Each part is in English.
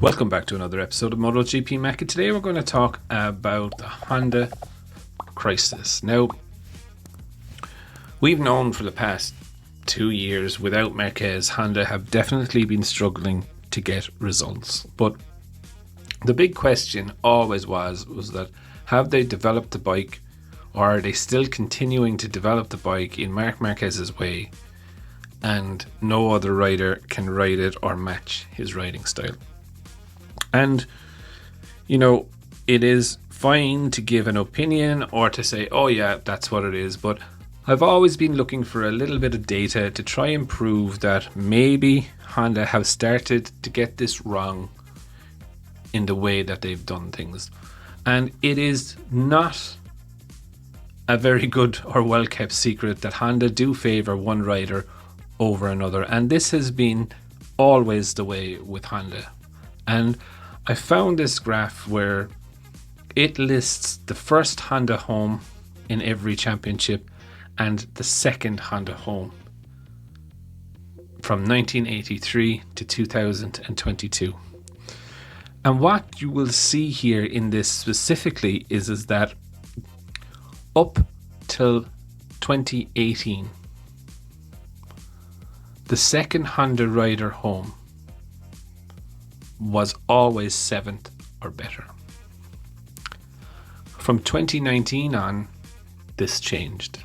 Welcome back to another episode of Motogp Mac. Today we're going to talk about the Honda crisis. Now, we've known for the past 2 years without Marquez, Honda have definitely been struggling to get results. But the big question always was that have they developed the bike, or are they still continuing to develop the bike in Marc Marquez's way and no other rider can ride it or match his riding style? And, it is fine to give an opinion or to say, oh yeah, that's what it is. But I've always been looking for a little bit of data to try and prove that maybe Honda have started to get this wrong in the way that they've done things. And it is not a very good or well-kept secret that Honda do favour one rider over another. And this has been always the way with Honda. And I found this graph where it lists the first Honda home in every championship and the second Honda home from 1983 to 2022. And what you will see here in this specifically is that up till 2018, the second Honda rider home was always 7th or better. From 2019 on, this changed.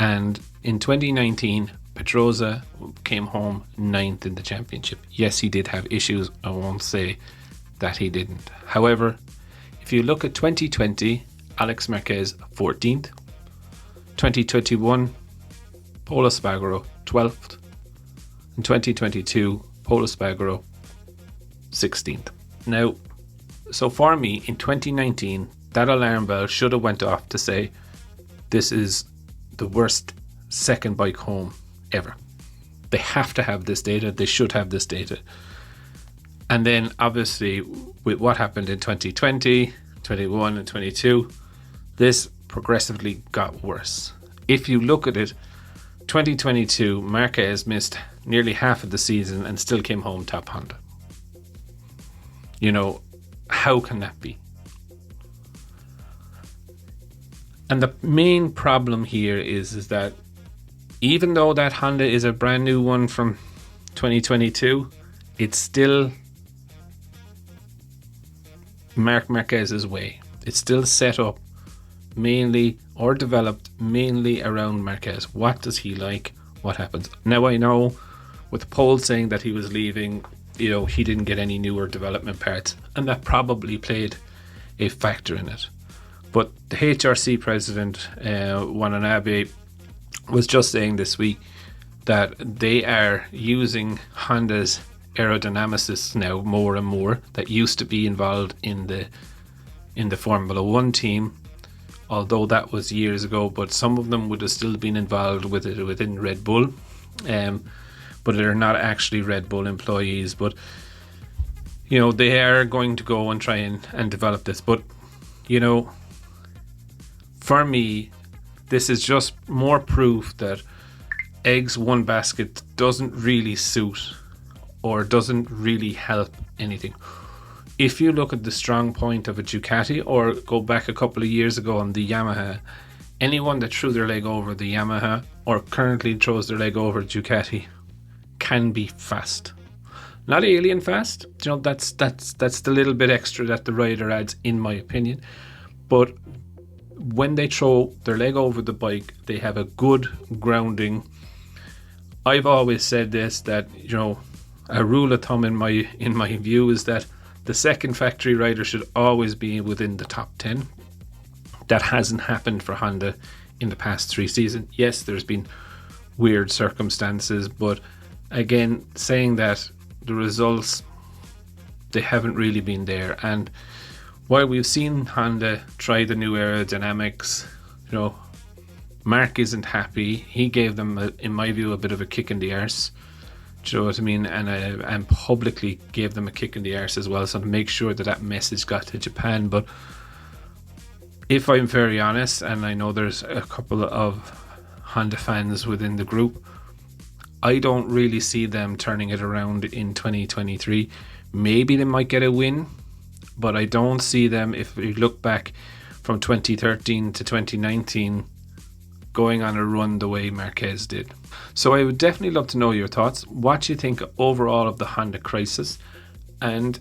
And in 2019, Pedrosa came home 9th in the championship. Yes, he did have issues. I won't say that he didn't. However, if you look at 2020, Alex Marquez 14th. 2021, Polo Espargaro 12th. In 2022, Polo Espargaro 16th. Now, so for me, in 2019, that alarm bell should have went off to say this is the worst second bike home ever. They have to have this data. They should have this data. And then obviously with what happened in 2020, 21 and 22, this progressively got worse. If you look at it, 2022, Marquez missed nearly half of the season and still came home top Honda. How can that be? And the main problem here is that even though that Honda is a brand new one from 2022, it's still Marc Marquez's way. It's still set up mainly or developed mainly around Marquez. What does he like? What happens? Now I know with Paul saying that he was leaving, he didn't get any newer development parts, and that probably played a factor in it. But the HRC president, Watanabe, was just saying this week that they are using Honda's aerodynamicists now more and more that used to be involved in the Formula One team, although that was years ago. But some of them would have still been involved with it within Red Bull. But they're not actually Red Bull employees. But, they are going to go and try and develop this. But, for me, this is just more proof that eggs one basket doesn't really suit or doesn't really help anything. If you look at the strong point of a Ducati or go back a couple of years ago on the Yamaha, anyone that threw their leg over the Yamaha or currently throws their leg over Ducati can be fast. Not alien fast, that's the little bit extra that the rider adds, in my opinion. But when they throw their leg over the bike, they have a good grounding. I've always said this, that a rule of thumb in my view is that the second factory rider should always be within the top 10. That hasn't happened for Honda in the past 3 seasons. Yes, there's been weird circumstances, but again, saying that the results, they haven't really been there. And while we've seen Honda try the new aerodynamics, Mark isn't happy. He gave them, in my view, a bit of a kick in the arse. Do you know what I mean? And publicly gave them a kick in the arse as well, so to make sure that message got to Japan. But if I'm very honest, and I know there's a couple of Honda fans within the group, I don't really see them turning it around in 2023 Maybe they might get a win, but I don't see them, if we look back from 2013 to 2019, going on a run the way Marquez did. So I would definitely love to know your thoughts. What do you think overall of the Honda crisis? And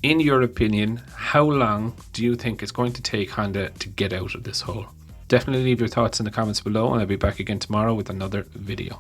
in your opinion, how long do you think it's going to take Honda to get out of this hole? Definitely leave your thoughts in the comments below, and I'll be back again tomorrow with another video.